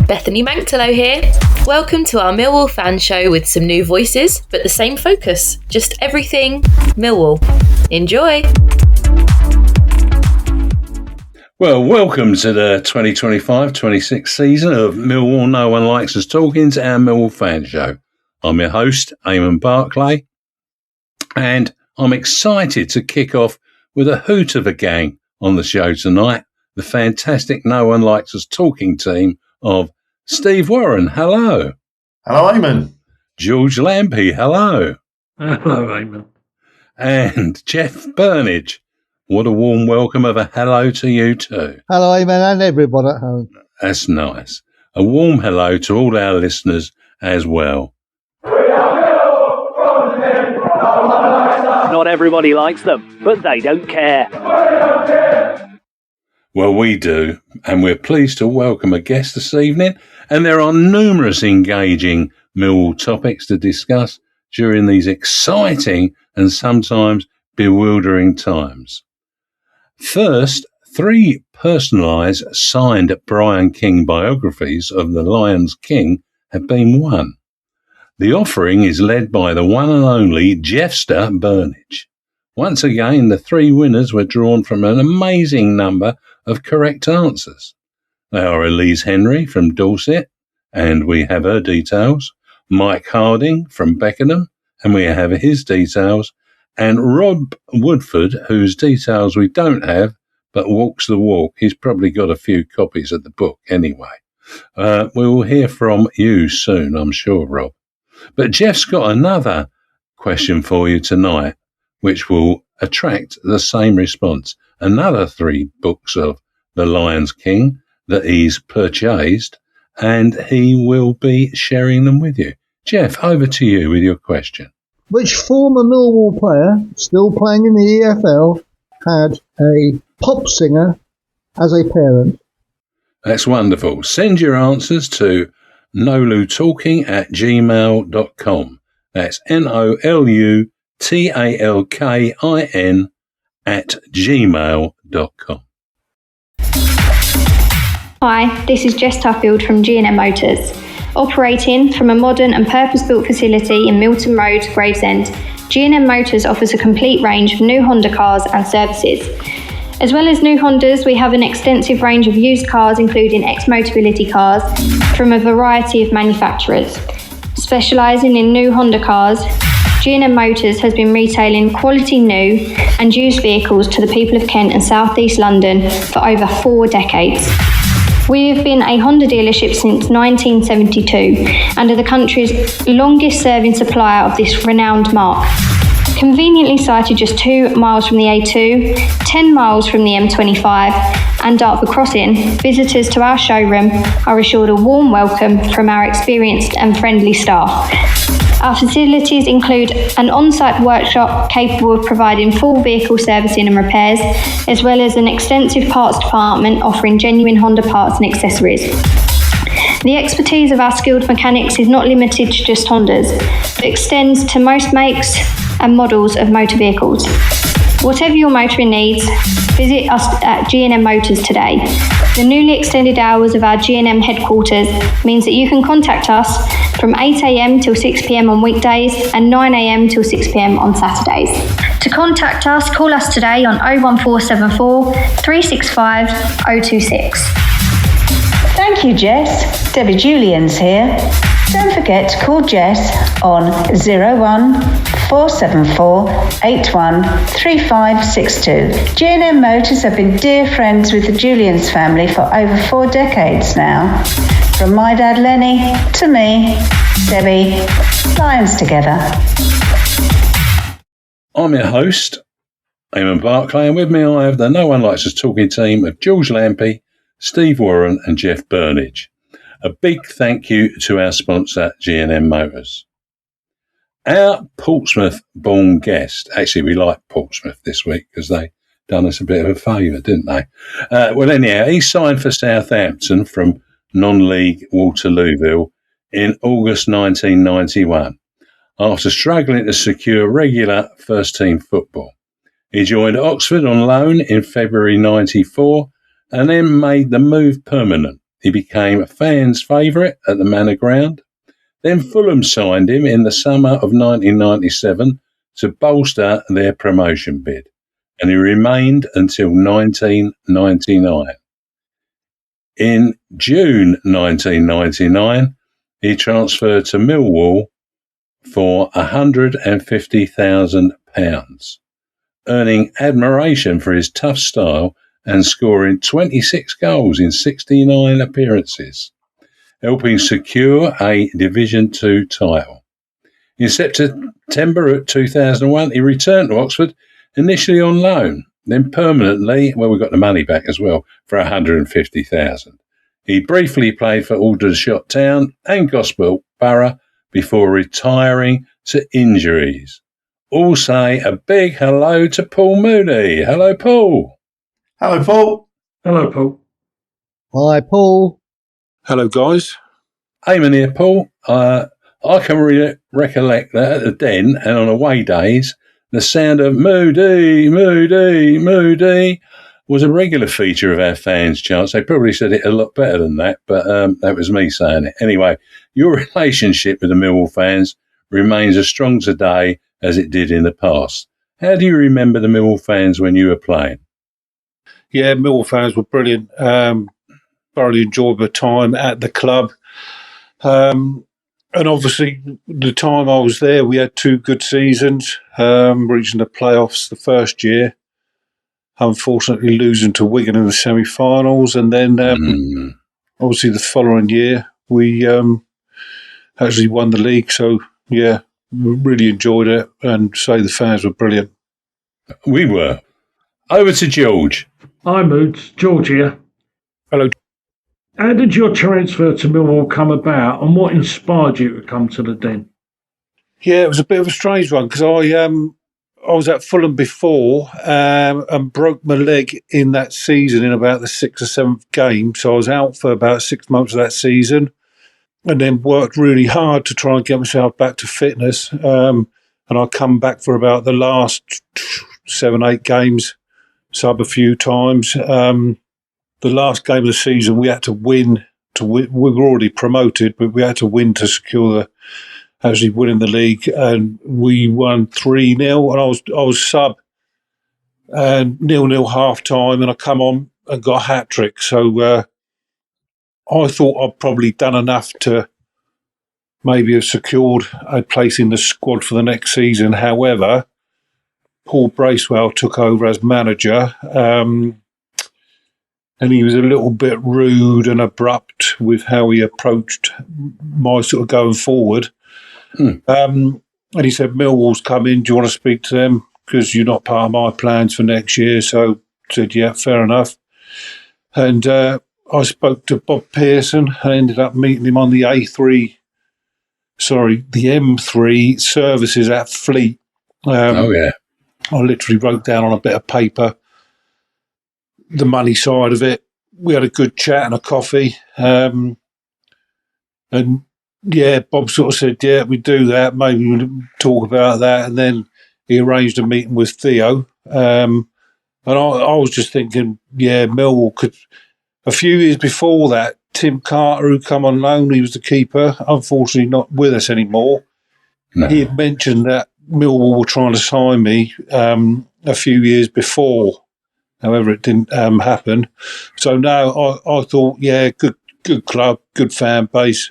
Bethany Manctalo here. Welcome to our Millwall Fans Show with some new voices, but the same focus. Just everything Millwall. Enjoy! Well, welcome to the 2025-26 season of Millwall No One Likes Talkin, our Millwall Fans Show. I'm your host, Eamonn Barclay, and I'm excited to kick off with a hoot of a gang on the show tonight, the fantastic No One Likes Talking team of Steve Warren, hello. Hello, Eamonn. George Lampey, hello. Hello, Eamonn. And Jeff Burnige. What a warm welcome of a hello to you too. Hello, Eamonn, and everyone at home. That's nice. A warm hello to all our listeners as well. Not everybody likes them, but they don't care. Well, we do, and we're pleased to welcome a guest this evening, and there are numerous engaging Millwall topics to discuss during these exciting and sometimes bewildering times. First, 3 personalised signed Brian King biographies of the Lions King have been won. The offering is led by the one and only Jeffster Burnige. Once again, the 3 winners were drawn from an amazing number of correct answers. They are Elise Henry from Dorset, and we have her details, Mike Harding from Beckenham, and we have his details, and Rob Woodford, whose details we don't have, but walks the walk. He's probably got a few copies of the book anyway. We will hear from you soon, I'm sure, Rob. But Jeff's got another question for you tonight, which will attract the same response. Another 3 books of The Lion's King that he's purchased, and he will be sharing them with you. Jeff, over to you with your question. Which former Millwall player, still playing in the EFL, had a pop singer as a parent? That's wonderful. Send your answers to nolutalking@gmail.com. That's NOLUTALKIN@gmail.com. Hi, this is Jess Tuffield from G&M Motors. Operating from a modern and purpose-built facility in Milton Road, Gravesend, G&M Motors offers a complete range of new Honda cars and services. As well as new Hondas, we have an extensive range of used cars, including ex-Motability cars from a variety of manufacturers. Specialising in new Honda cars, G&M Motors has been retailing quality new and used vehicles to the people of Kent and South East London for over 4 decades. We have been a Honda dealership since 1972 and are the country's longest serving supplier of this renowned mark. Conveniently sited just 2 miles from the A2, 10 miles from the M25 and Dartford Crossing, visitors to our showroom are assured a warm welcome from our experienced and friendly staff. Our facilities include an on-site workshop capable of providing full vehicle servicing and repairs, as well as an extensive parts department offering genuine Honda parts and accessories. The expertise of our skilled mechanics is not limited to just Hondas, but extends to most makes and models of motor vehicles. Whatever your motoring needs, visit us at G&M Motors today. The newly extended hours of our G&M headquarters means that you can contact us from 8 a.m. till 6 p.m. on weekdays and 9 a.m. till 6 p.m. on Saturdays. To contact us, call us today on 01474 365 026. Thank you, Jess. Debbie Julian's here. Don't forget to call Jess on 01474 813562. G&M Motors have been dear friends with the Julians family for over 4 decades now. From my dad Lenny to me, Debbie, Lions together. I'm your host, Eamonn Barclay, and with me I have the No One Likes Talking team of George Lampey, Steve Warren and Jeff Burnige. A big thank you to our sponsor, G&M Motors. Our Portsmouth-born guest, actually we like Portsmouth this week because they done us a bit of a favour, didn't they? Well, anyhow, he signed for Southampton from non-league Waterlooville in August 1991 after struggling to secure regular first-team football. He joined Oxford on loan in February 94 and then made the move permanent he became a fan's favourite at the Manor Ground. Then Fulham signed him in the summer of 1997 to bolster their promotion bid, and he remained until 1999. In June 1999, he transferred to Millwall for £150,000, earning admiration for his tough style and scoring 26 goals in 69 appearances, helping secure a Division 2 title. In September 2001, he returned to Oxford, initially on loan, then permanently, we got the money back as well, for £150,000. He briefly played for Aldershot Town and Gospel Borough before retiring to injuries. All say a big hello to Paul Moody. Hello, Paul. Hello, Paul. Hello, Paul. Hi, Paul. Hello, guys. Eamonn here, Paul. I can recollect that at the Den and on away days, the sound of Moody, Moody, Moody was a regular feature of our fans' charts. They probably said it a lot better than that, but that was me saying it. Anyway, your relationship with the Millwall fans remains as strong today as it did in the past. How do you remember the Millwall fans when you were playing? Yeah, Millwall fans were brilliant. Thoroughly enjoyed my time at the club. And obviously, the time I was there, we had 2 good seasons, reaching the playoffs the first year, unfortunately losing to Wigan in the semi-finals. And then, obviously, the following year, we actually won the league. So, yeah, really enjoyed it, and say the fans were brilliant. We were. Over to George. Hi, Moods. George here. Hello. How did your transfer to Millwall come about, and what inspired you to come to the Den? Yeah, it was a bit of a strange one because I was at Fulham before and broke my leg in that season in about the 6th or 7th game. So I was out for about 6 months of that season, and then worked really hard to try and get myself back to fitness. And I come back for about the last 7-8 games, sub a few times. The last game of the season, we had to win. We were already promoted, but we had to win to secure actually winning the league, and we won 3-0. And I was sub, and 0-0 half time, and I come on and got a hat trick. So I thought I'd probably done enough to maybe have secured a place in the squad for the next season. However, Paul Bracewell took over as manager. And he was a little bit rude and abrupt with how he approached my sort of going forward. And he said, Millwall's coming, do you want to speak to them? Because you're not part of my plans for next year. So I said, yeah, fair enough. And I spoke to Bob Pearson. I ended up meeting him on the M3 services at Fleet. Oh, yeah. I literally wrote down on a bit of paper the money side of it. We had a good chat and a coffee. And yeah, Bob sort of said, yeah, we do that. Maybe we'll talk about that. And then he arranged a meeting with Theo. And I was just thinking, yeah, Millwall could. A few years before that, Tim Carter, who come on loan, he was the keeper, unfortunately not with us anymore. No. He had mentioned that Millwall were trying to sign me a few years before. However, it didn't happen. So now I thought, yeah, good club, good fan base,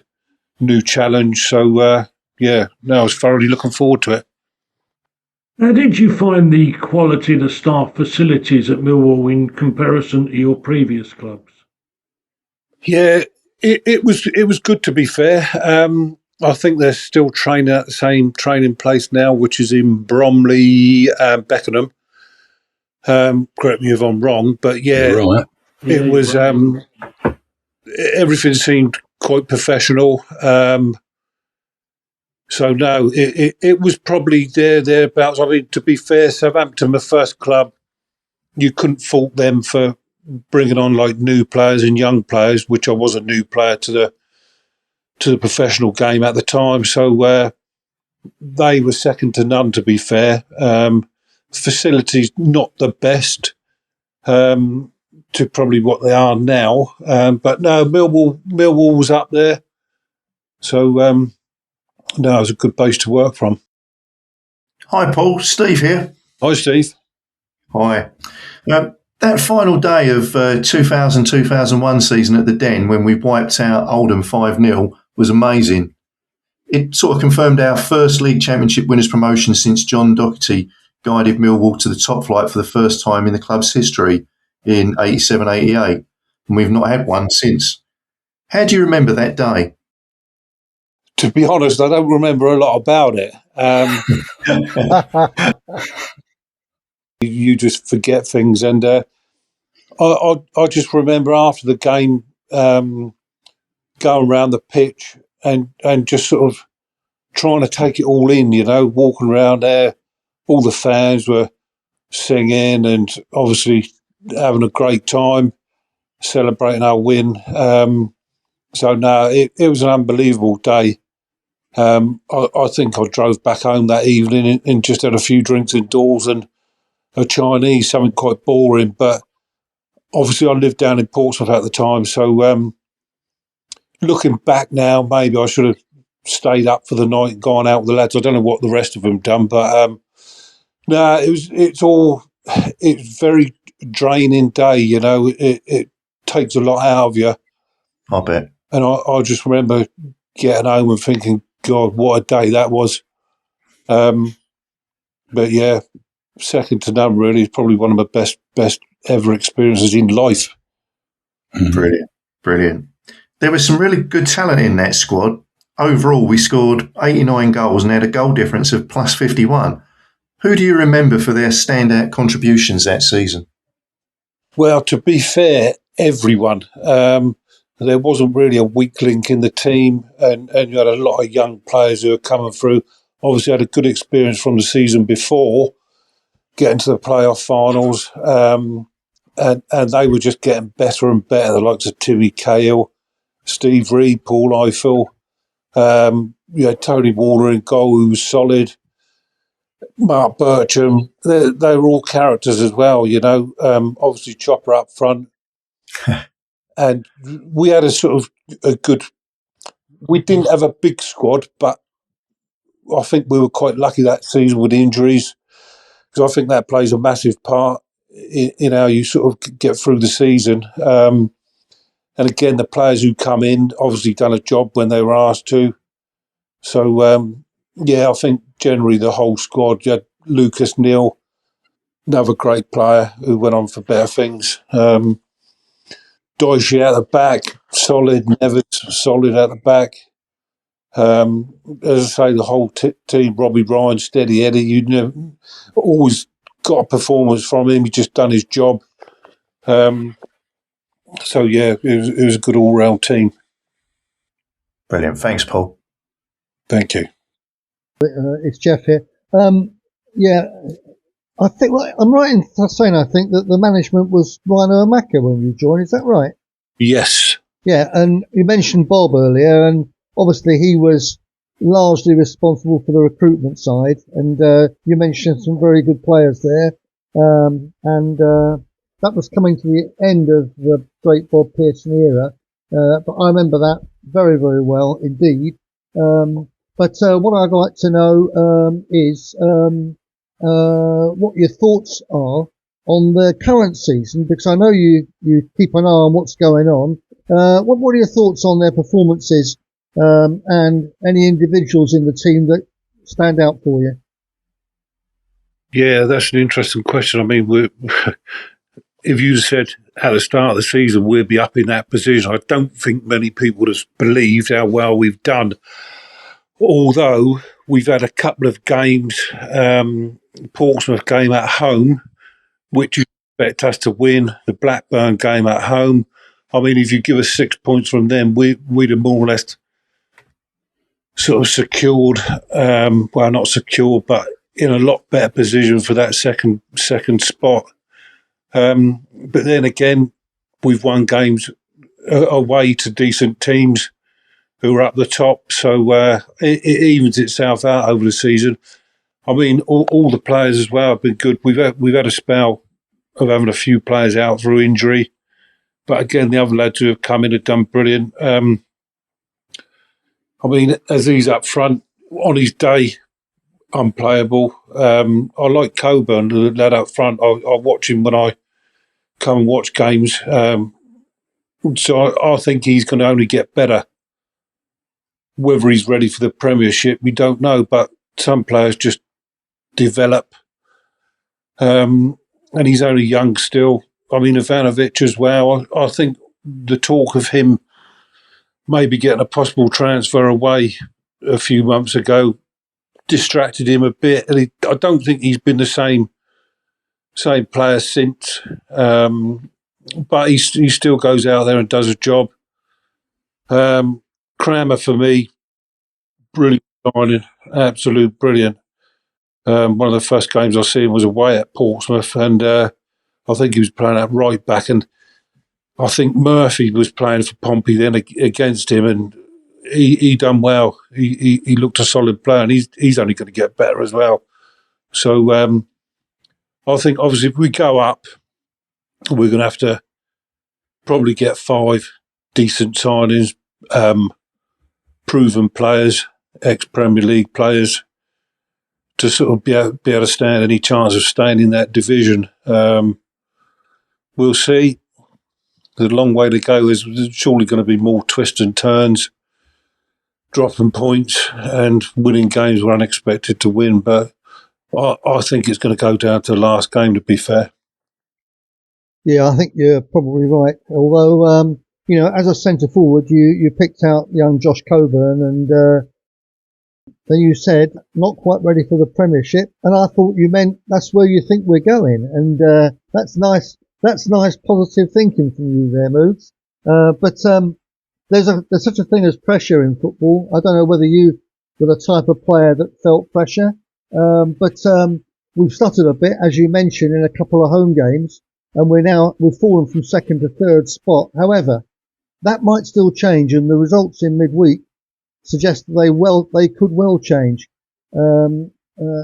new challenge. So, yeah, now I was thoroughly looking forward to it. How did you find the quality of the staff facilities at Millwall in comparison to your previous clubs? Yeah, it was good, to be fair. I think they're still training at the same training place now, which is in Bromley, Beckenham. Correct me if I'm wrong, but yeah, right. It was. Everything seemed quite professional. So no, it was probably thereabouts. I mean, to be fair, Southampton, the first club, you couldn't fault them for bringing on like new players and young players, which I was a new player to the professional game at the time. So they were second to none, to be fair. Facilities not the best, to to probably what they are now. But no, Millwall was up there. So, no, it was a good base to work from. Hi, Paul. Steve here. Hi, Steve. Hi. That final day of 2000-2001 season at the Den, when we wiped out Oldham 5-0, was amazing. It sort of confirmed our first League Championship winners promotion since John Docherty guided Millwall to the top flight for the first time in the club's history in 87-88, and we've not had one since. How do you remember that day? To be honest, I don't remember a lot about it. You just forget things, and I just remember after the game going around the pitch and just sort of trying to take it all in, walking around there. All the fans were singing and obviously having a great time, celebrating our win. So, no, it was an unbelievable day. I think I drove back home that evening and just had a few drinks indoors and a Chinese, something quite boring. But obviously I lived down in Portsmouth at the time. So looking back now, maybe I should have stayed up for the night and gone out with the lads. I don't know what the rest of them done, but no, it's very draining day, it takes a lot out of you. I bet. And I just remember getting home and thinking, God, what a day that was. But yeah, second to none, really. It's probably one of my best ever experiences in life. Brilliant. There was some really good talent in that squad. Overall, we scored 89 goals and had a goal difference of plus 51. Who do you remember for their standout contributions that season? Well, to be fair, everyone. There wasn't really a weak link in the team, and you had a lot of young players who were coming through. Obviously, had a good experience from the season before, getting to the playoff finals, and they were just getting better and better. The likes of Timmy Cahill, Steve Reed, Paul Eiffel, you had Tony Waller in goal, who was solid. Mark Bircham, they were all characters as well, obviously Chopper up front. And we had a sort of a good, we didn't have a big squad, but I think we were quite lucky that season with injuries, because I think that plays a massive part in how you sort of get through the season. And again, the players who come in obviously done a job when they were asked to. So, yeah, I think generally the whole squad, you had Lucas Neal, another great player who went on for better things. Doishy at the back, solid. Nevis, solid at the back. As I say, the whole team, Robbie Ryan, steady Eddie, you always got a performance from him. He just done his job. So, yeah, it was a good all-round team. Brilliant. Thanks, Paul. Thank you. It's Jeff here. Yeah, I think I'm right in saying I think that the management was Rhino Amaka when you joined. Is that right? Yes. Yeah, and you mentioned Bob earlier, and obviously he was largely responsible for the recruitment side, and you mentioned some very good players there, and that was coming to the end of the great Bob Pearson era, but I remember that very, very well indeed. But what I'd like to know is what your thoughts are on the current season, because I know you keep an eye on what's going on. What are your thoughts on their performances and any individuals in the team that stand out for you? Yeah, that's an interesting question. I mean, if you said at the start of the season we'd be up in that position, I don't think many people would have believed how well we've done. Although we've had a couple of games, Portsmouth game at home, which you expect us to win, the Blackburn game at home. I mean, if you give us 6 points from them, we'd have more or less sort of secured, well, not secured, but in a lot better position for that second spot. But then again, we've won games away to decent teams who are up the top, so it evens itself out over the season. I mean, all the players as well have been good. We've had a spell of having a few players out through injury, But again, the other lads who have come in have done brilliant. I mean, as he's up front, on his day, unplayable. I like Coburn, the lad up front. I watch him when I come and watch games. So I think he's going to only get better. Whether he's ready for the Premiership, we don't know. But some players just develop. And he's only young still. I mean, Ivanovic as well. I think the talk of him maybe getting a possible transfer away a few months ago distracted him a bit. And I don't think he's been the same player since. But he still goes out there and does a job. Crammer, for me, brilliant signing, absolute brilliant. One of the first games I seen was away at Portsmouth, and I think he was playing at right back, and I think Murphy was playing for Pompey then against him, and he done well. He looked a solid player, and he's only going to get better as well. So I think obviously if we go up, we're going to have to probably get 5 decent signings, proven players, ex-Premier League players, to sort of be able to stand any chance of staying in that division. We'll see. There's a long way to go. There's surely going to be more twists and turns, dropping points and winning games we're unexpected to win. But I think it's going to go down to the last game, to be fair. Yeah, I think you're probably right. Although, as a centre forward, you picked out young Josh Coburn, and then you said not quite ready for the Premiership, and I thought you meant that's where you think we're going, and that's nice. That's nice, positive thinking from you there, Moods. But there's such a thing as pressure in football. I don't know whether you were the type of player that felt pressure, but we've stuttered a bit, as you mentioned, in a couple of home games, and we've fallen from second to third spot. However, that might still change, and the results in midweek suggest they could well change.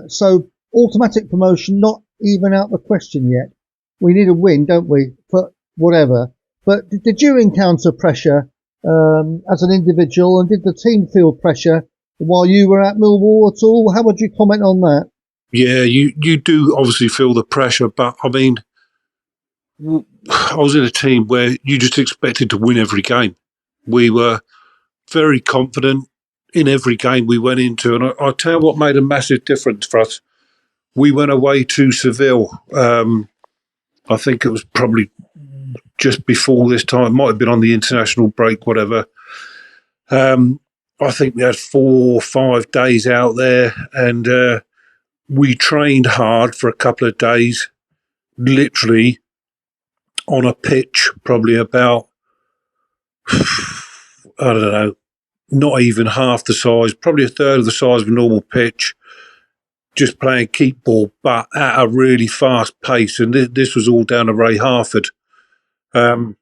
So automatic promotion not even out the question yet. We need a win, don't we? For whatever. But did you encounter pressure as an individual, and did the team feel pressure while you were at Millwall at all? How would you comment on that? Yeah, you do obviously feel the pressure, but I mean, I was in a team where you just expected to win every game. We were very confident in every game we went into, and I'll tell you what made a massive difference for us. We went away to Seville. I think it was probably just before this time. It might have been on the international break, whatever. I think we had 4 or 5 days out there, and we trained hard for a couple of days, literally on a pitch, probably about, I don't know, not even half the size, probably a third of the size of a normal pitch, just playing keep ball, but at a really fast pace. And this was all down to Ray Harford. And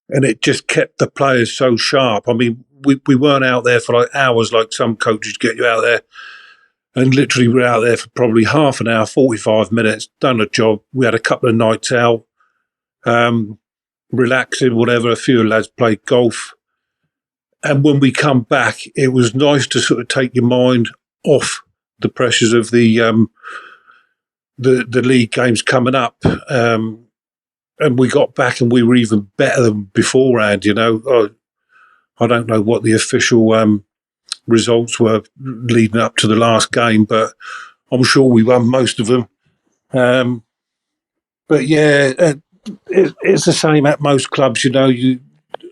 it just kept the players so sharp. I mean, we weren't out there for like hours like some coaches get you out there. And literally we're out there for probably half an hour, 45 minutes, done a job. We had a couple of nights out, relaxing, whatever. A few lads played golf. And when we come back, it was nice to sort of take your mind off the pressures of the league games coming up. And we got back and we were even better than beforehand, you know. I don't know what the official results were leading up to the last game, but I'm sure we won most of them. But yeah, it's the same at most clubs, you know.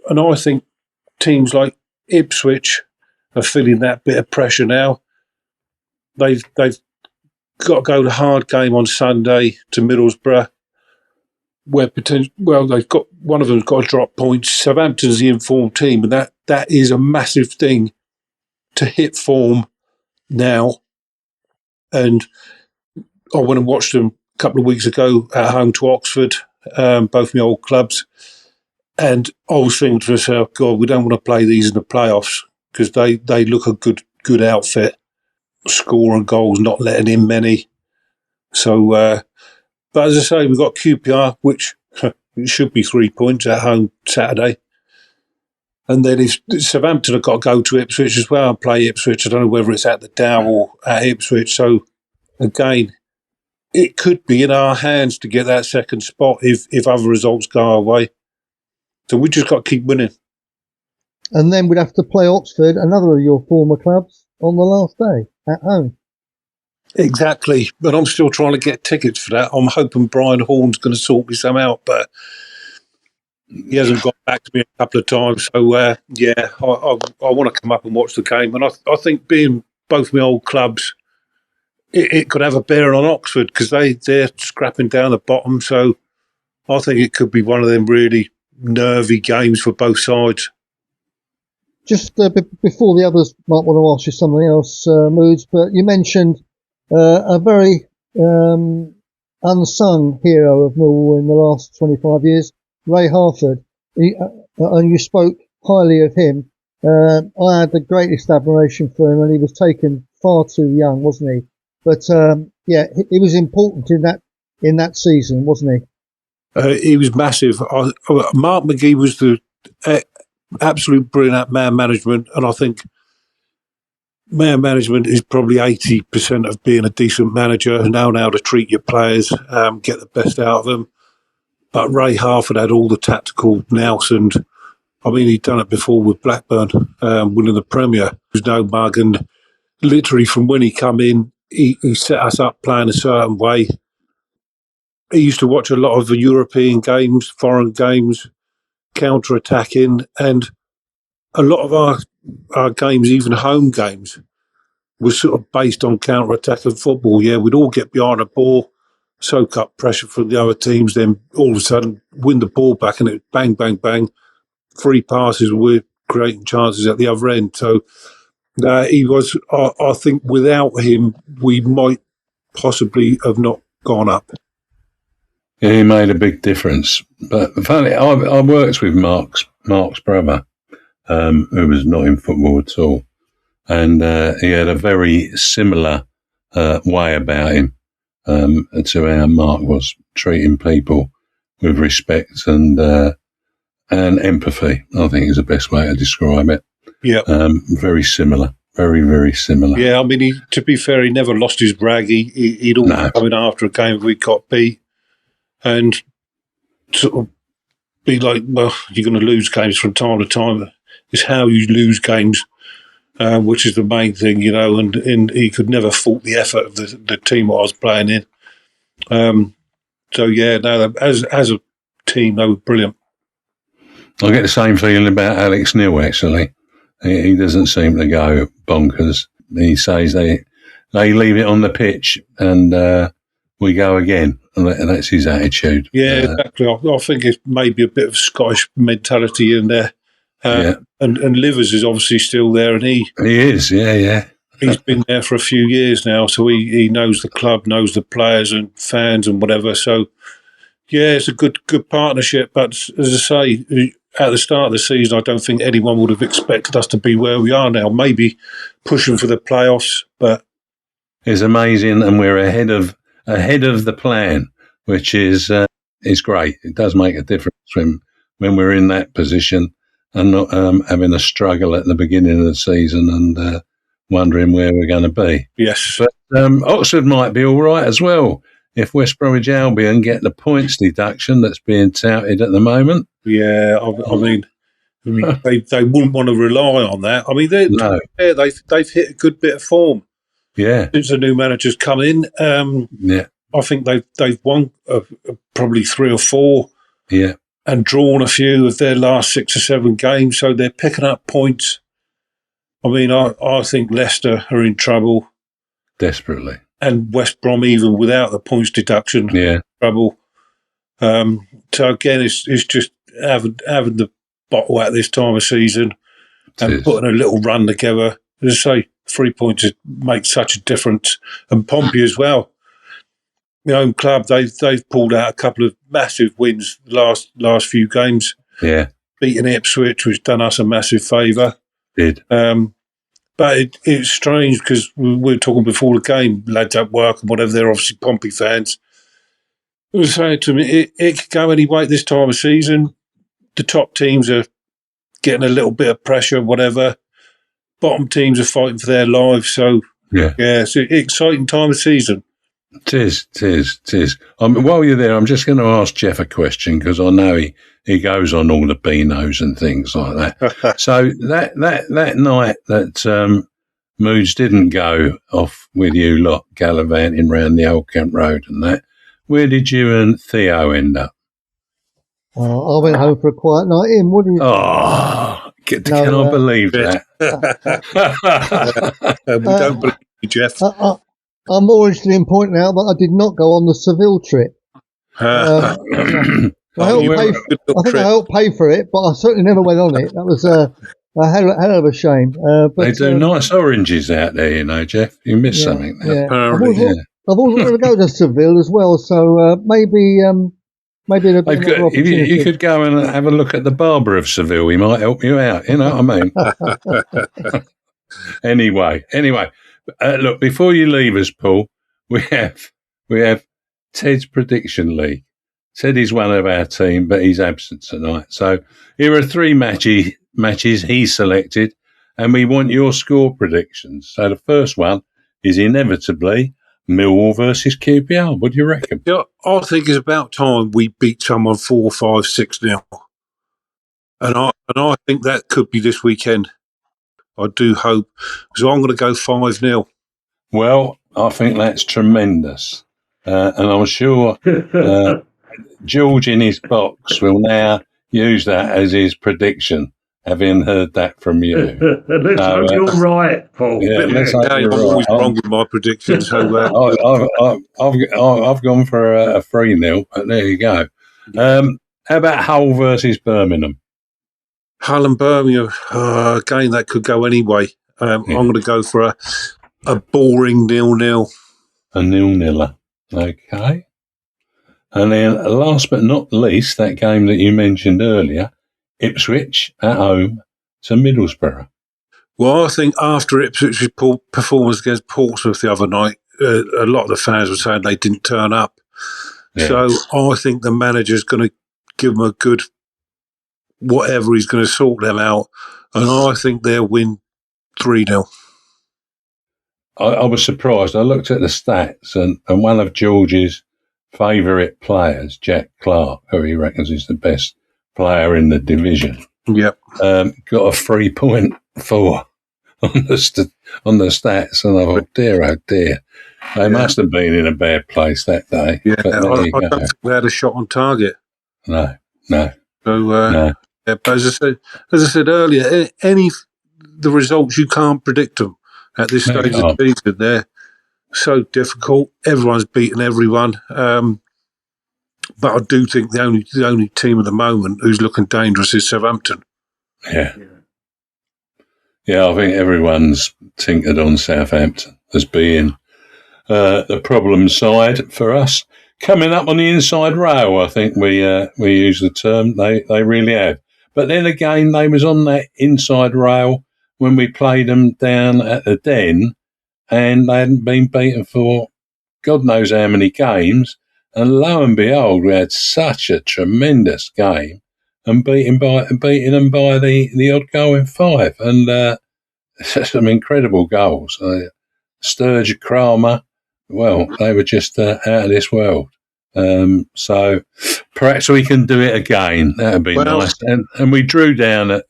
And I think teams like Ipswich are feeling that bit of pressure now. They've got to go to a hard game on Sunday to Middlesbrough, where they've got one of them's got to drop points. Southampton's the informed team, and that is a massive thing to hit form now. And I went and watched them a couple of weeks ago at home to Oxford, both my old clubs. And I was thinking to myself, God, we don't want to play these in the playoffs because they look a good outfit, scoring goals, not letting in many. So, but as I say, we've got QPR, which It should be 3 points at home Saturday. And then if Southampton have got to go to Ipswich as well and play Ipswich. I don't know whether it's at the Dow or at Ipswich. So, again, it could be in our hands to get that second spot if other results go our way. So we just got to keep winning. And then we'd have to play Oxford, another of your former clubs, on the last day at home. Exactly. But I'm still trying to get tickets for that. I'm hoping Brian Horn's going to sort me some out, but he hasn't got back to me a couple of times. So, I want to come up and watch the game. And I think being both my old clubs, it could have a bearing on Oxford because they're scrapping down the bottom. So I think it could be one of them really nervy games for both sides. Just before the others might want to ask you something else, Moods, but you mentioned a very unsung hero of Millwall in the last 25 years, Ray Harford, and you spoke highly of him. I had the greatest admiration for him, and he was taken far too young, wasn't he? But he was important in that season, wasn't he? He was massive. Mark McGee was the absolute brilliant at man management, and I think man management is probably 80% of being a decent manager. Know how to treat your players, get the best out of them. But Ray Harford had all the tactical nous, and I mean, he'd done it before with Blackburn, winning the Premier. He was no mug, and literally from when he come in, he set us up playing a certain way. He used to watch a lot of the European games, foreign games, counter-attacking, and a lot of our games, even home games, was sort of based on counter-attacking football. Yeah, we'd all get behind a ball, soak up pressure from the other teams, then all of a sudden win the ball back, and it bang, bang, bang, free passes with creating chances at the other end. So he was, I think without him, we might possibly have not gone up. Yeah, he made a big difference. But funny, I worked with Mark's brother, who was not in football at all. And he had a very similar way about him to how Mark was, treating people with respect and empathy, I think is the best way to describe it. Yeah. Very similar. Very, very similar. Yeah, I mean, to be fair, he never lost his brag. He'd always come in after a game if we got beat and sort of be like, well, you're going to lose games from time to time. It's how you lose games, which is the main thing, you know, and he could never fault the effort of the team I was playing in. As a team, they were brilliant. I get the same feeling about Alex Neil, actually. He doesn't seem to go bonkers. He says they leave it on the pitch and we go again. And that's his attitude. Yeah, exactly. I think it's maybe a bit of Scottish mentality in there. And Livers is obviously still there, and he is, yeah. He's been there for a few years now, so he knows the club, knows the players and fans and whatever. So, yeah, it's a good partnership. But as I say, at the start of the season, I don't think anyone would have expected us to be where we are now. Maybe pushing for the playoffs, but it's amazing, and we're ahead of the plan, which is great. It does make a difference when we're in that position and not having a struggle at the beginning of the season and wondering where we're going to be. Yes, but Oxford might be all right as well if West Bromwich Albion get the points deduction that's being touted at the moment. Yeah, I mean, they wouldn't want to rely on that. I mean, they've hit a good bit of form. Yeah, since the new manager's come in. I think they've won probably 3 or 4. Yeah, and drawn a few of their last 6 or 7 games, so they're picking up points. I mean, I think Leicester are in trouble desperately, and West Brom, even without the points deduction, trouble. So again, it's just having the bottle at this time of season and putting a little run together. As I say, 3 points make such a difference, and Pompey as well. My own club, they've pulled out a couple of massive wins the last few games. Yeah, beating Ipswich, which done us a massive favour. Did. But it's strange because we were talking before the game, lads at work and whatever. They're obviously Pompey fans. was saying to me, it could go any way this time of season. The top teams are getting a little bit of pressure, whatever. Bottom teams are fighting for their lives. So, it's an exciting time of season. Tis. While you're there, I'm just going to ask Jeff a question because I know he goes on all the Beanos and things like that. So that night that Moods didn't go off with you lot gallivanting round the Old Kent Road and that, where did you and Theo end up? I went home for a quiet night in. What do you? Can I believe that? We don't believe you, Jeff. I'm more interested in pointing out that I did not go on the Seville trip. I helped pay for it, but I certainly never went on it. That was a hell of a shame. But they do nice oranges out there, you know, Jeff. You missed something there. Yeah. I've always wanted to go to Seville as well, so maybe it'll be another opportunity. You could go and have a look at the barber of Seville. He might help you out. You know what I mean? Anyway. Look, before you leave us, Paul, we have Ted's Prediction League. Ted is one of our team, but he's absent tonight. So here are 3 matches he selected, and we want your score predictions. So the first one is inevitably Millwall versus QPR. What do you reckon? Yeah, I think it's about time we beat someone 4-5-6-0. And I think that could be this weekend. I do hope. So I'm going to go 5-0. Well, I think that's tremendous. And I'm sure George in his box will now use that as his prediction, having heard that from you. Let's hope you're right, Paul. Yeah, let's hope I'm always wrong with my predictions. So, I've gone for a 3-0, but there you go. How about Hull versus Birmingham? Hull and Birmingham, again, that could go anyway. I'm going to go for a boring 0-0. A 0-0. Okay. And then last but not least, that game that you mentioned earlier, Ipswich at home to Middlesbrough. Well, I think after Ipswich's performance against Portsmouth the other night, a lot of the fans were saying they didn't turn up. Yeah. So I think the manager's going to give them a good whatever, he's going to sort them out. And I think they'll win 3-0. I was surprised. I looked at the stats and one of George's favourite players, Jack Clark, who he reckons is the best player in the division, got a 3.4 on the stats. And I thought, oh dear. They must have been in a bad place that day. Yeah, I don't think they had a shot on target. No. So, no. Yeah, but as I said earlier, the results, you can't predict them at this stage of the season. They're so difficult. Everyone's beaten everyone. But I do think the only team at the moment who's looking dangerous is Southampton. Yeah, I think everyone's tinkered on Southampton as being the problem side for us. Coming up on the inside rail, I think we use the term. They really have. But then again, they was on that inside rail when we played them down at the Den, and they hadn't been beaten for God knows how many games. And lo and behold, we had such a tremendous game and beating them by the odd goal in 5. And some incredible goals. Sturge, Kramer, well, they were just out of this world. So perhaps we can do it again. That would be nice. And we drew down at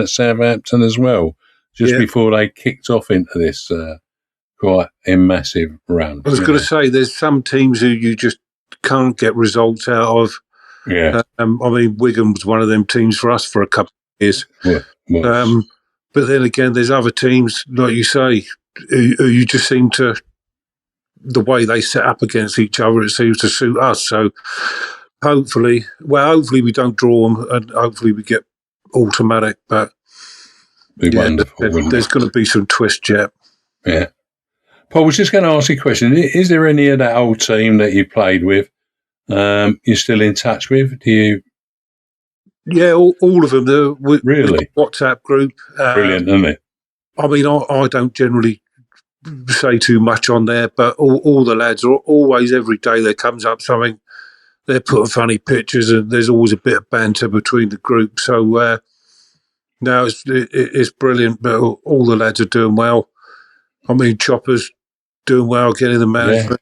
Southampton as well, just before they kicked off into this quite a massive run. I was going to say, there's some teams who you just can't get results out of. Yeah. I mean, Wigan was one of them teams for us for a couple of years. But then again, there's other teams, like you say, who you just seem to, the way they set up against each other, it seems to suit us. So hopefully we don't draw them, and hopefully we get automatic. But wonderful, there's going to be some twist yet. Yeah. Paul, I was just going to ask you a question. Is there any of that old team that you played with you're still in touch with? Do you? Yeah, all of them. Really? WhatsApp group. Brilliant, isn't it? I mean, I don't generally say too much on there, but all the lads are always, every day there comes up something. they're putting funny pictures, and there's always a bit of banter between the group. So no, it's brilliant. But all the lads are doing well. I mean, Chopper's doing well, getting the management.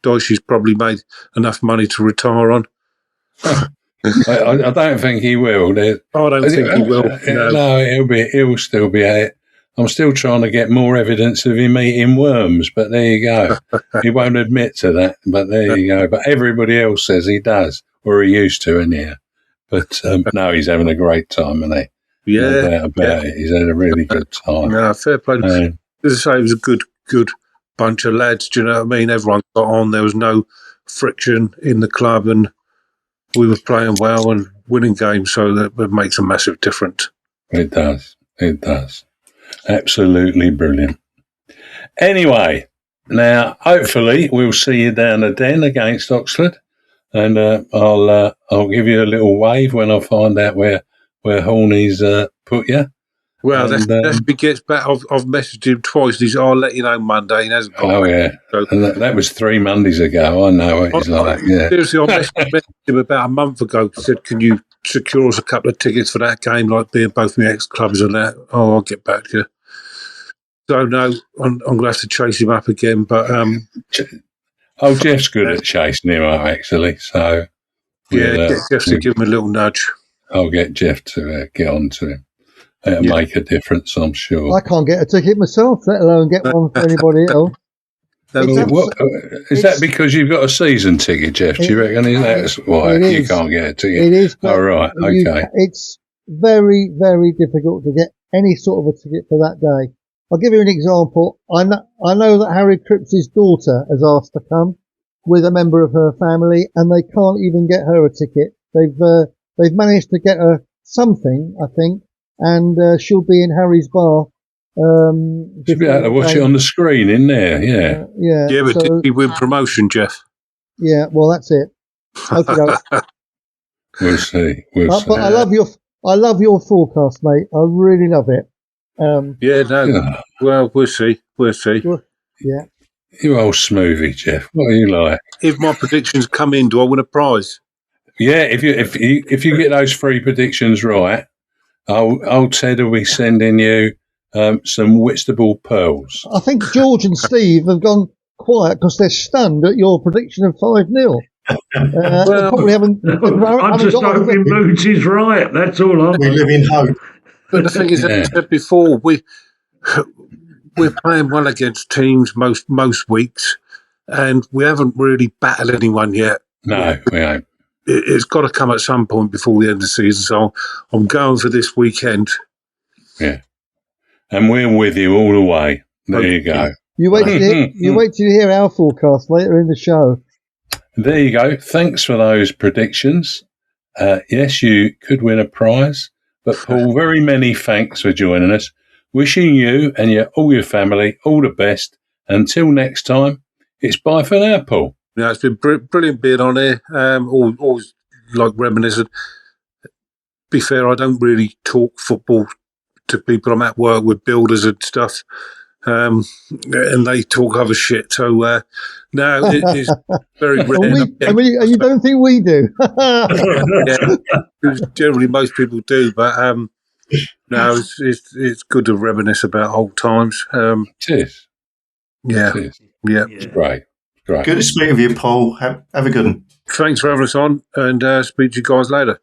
Dyche's probably made enough money to retire on. I don't think he will. I don't think he will. No, he'll still be at it. I'm still trying to get more evidence of him eating worms, but there you go. He won't admit to that, but there you go. But everybody else says he does, or he used to anyhow. But no, he's having a great time, isn't he? Yeah. No doubt about it. He's had a really good time. No, fair play. As I say, it was a good bunch of lads, do you know what I mean? Everyone got on. There was no friction in the club, and we were playing well and winning games, so that makes a massive difference. It does. It does. Absolutely brilliant. Anyway, now hopefully we'll see you down the Den against Oxford, and I'll give you a little wave when I find out where Horney's put you. Well, that's he gets back. I've messaged him twice. I'll let you know Monday. He hasn't got yeah. So, and that was 3 Mondays ago. I know what he's like. Yeah. Seriously, I messaged him about a month ago. Said, "Can you secure us a couple of tickets for that game? Like being both my ex-clubs and that." Oh, I'll get back to you. So no, I'm going to have to chase him up again. But Jeff's good at chasing him up, actually. So yeah, Jeff to give him a little nudge. I'll get Jeff to get on to him. It'll make a difference, I'm sure. I can't get a ticket myself, let alone get one for anybody else. Is that because you've got a season ticket, Jeff? Do you reckon that's why you can't get a ticket? It is. Oh, right. Okay. It's very, very difficult to get any sort of a ticket for that day. I'll give you an example. I know that Harry Cripps' daughter has asked to come with a member of her family, and they can't even get her a ticket. They've managed to get her something, I think, and she'll be in Harry's bar. She'll be able to watch it on the screen in there, yeah. Yeah, but did he win promotion, Jeff? Yeah, well, that's it. Okay. We'll see. But I love your forecast, mate. I really love it. Well, we'll see. Yeah. You old smoothie, Jeff. What are you like? If my predictions come in, do I win a prize? Yeah, if you get those 3 predictions right, old Ted will be sending you some Whitstable pearls. I think George and Steve have gone quiet because they're stunned at your prediction of 5-0. They probably haven't. I'm just hoping Moods is right. That's all. We live in hope. But the thing is, as I said before, we're playing well against teams most weeks, and we haven't really battled anyone yet. No, we ain't. It's got to come at some point before the end of the season. So I'm going for this weekend. Yeah, and we're with you all the way. There you go. You wait till you hear our forecast later in the show. There you go. Thanks for those predictions. Yes, you could win a prize. But Paul, very many thanks for joining us. Wishing you and all your family all the best. Until next time, it's bye for now, Paul. Yeah, it's been brilliant being on here. Always like reminiscing. Be fair, I don't really talk football to people. I'm at work with builders and stuff, and they talk other shit. So no, it's very rare. And you don't think we do? Yeah, generally most people do, but no, it's good to reminisce about old times. It is. Yeah, it is. Yeah, it's great. Great. Good to speak with you, Paul. Have a good one. Thanks for having us on, and speak to you guys later.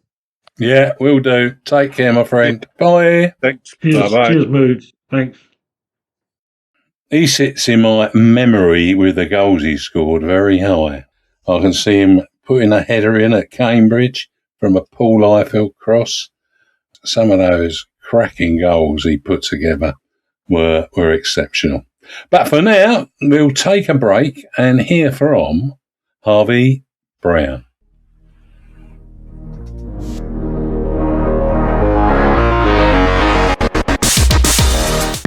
Yeah, will do. Take care, my friend. Bye. Thanks. Bye-bye. Cheers, Moods. Thanks. He sits in my memory with the goals he scored very high. I can see him putting a header in at Cambridge from a Paul Eiffel cross. Some of those cracking goals he put together were exceptional. But for now, we'll take a break and hear from Harvey Brown.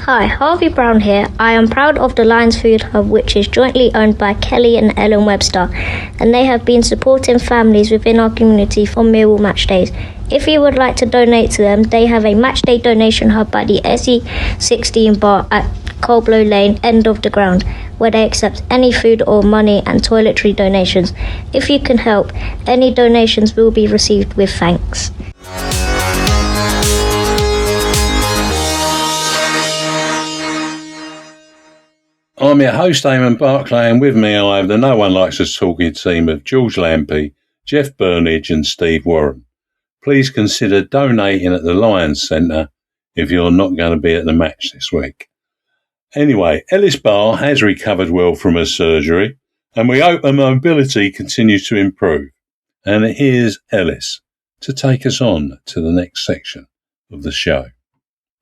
Hi, Harvey Brown here. I am proud of the Lions Food Hub, which is jointly owned by Kelly and Ellen Webster, and they have been supporting families within our community for Millwall match days. If you would like to donate to them, they have a match day donation hub by the SE16 bar at Coldblow Lane, end of the ground. where they accept any food or money and toiletry donations. If you can help, any donations will be received with thanks. I'm your host, Eamonn Barclay, and with me I have the No One Likes Talkin team of George Lampey, Jeff Burnige and Steve Warren. Please consider donating at the Lions Centre if you're not going to be at the match this week. Anyway, Ellis Barr has recovered well from her surgery, and we hope her mobility continues to improve. And here's Ellis to take us on to the next section of the show.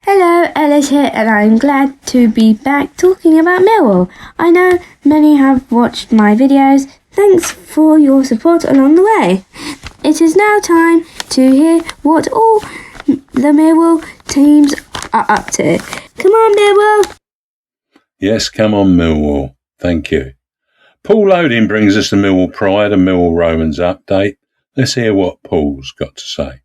Hello, Ellis here, and I'm glad to be back talking about Millwall. I know many have watched my videos. Thanks for your support along the way. It is now time to hear what all the Millwall teams are up to. Come on, Millwall! Yes, come on, Millwall. Thank you. Paul Loding brings us the Millwall Pride and Millwall Romans update. Let's hear what Paul's got to say.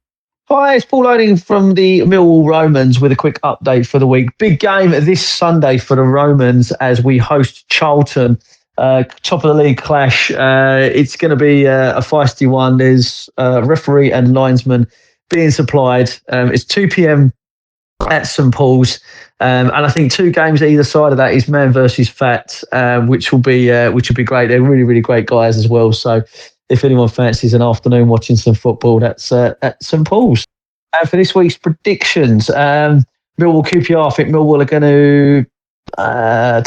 Hi, it's Paul Loding from the Millwall Romans with a quick update for the week. Big game this Sunday for the Romans as we host Charlton. Top of the league clash. It's going to be a feisty one. There's referee and linesman being supplied. It's 2 p.m. at St Paul's, and I think 2 games either side of that is man versus fat, which will be great. They're really, really great guys as well. So if anyone fancies an afternoon watching some football, that's at St Paul's. And for this week's predictions, Millwall QPR, I think Millwall are going to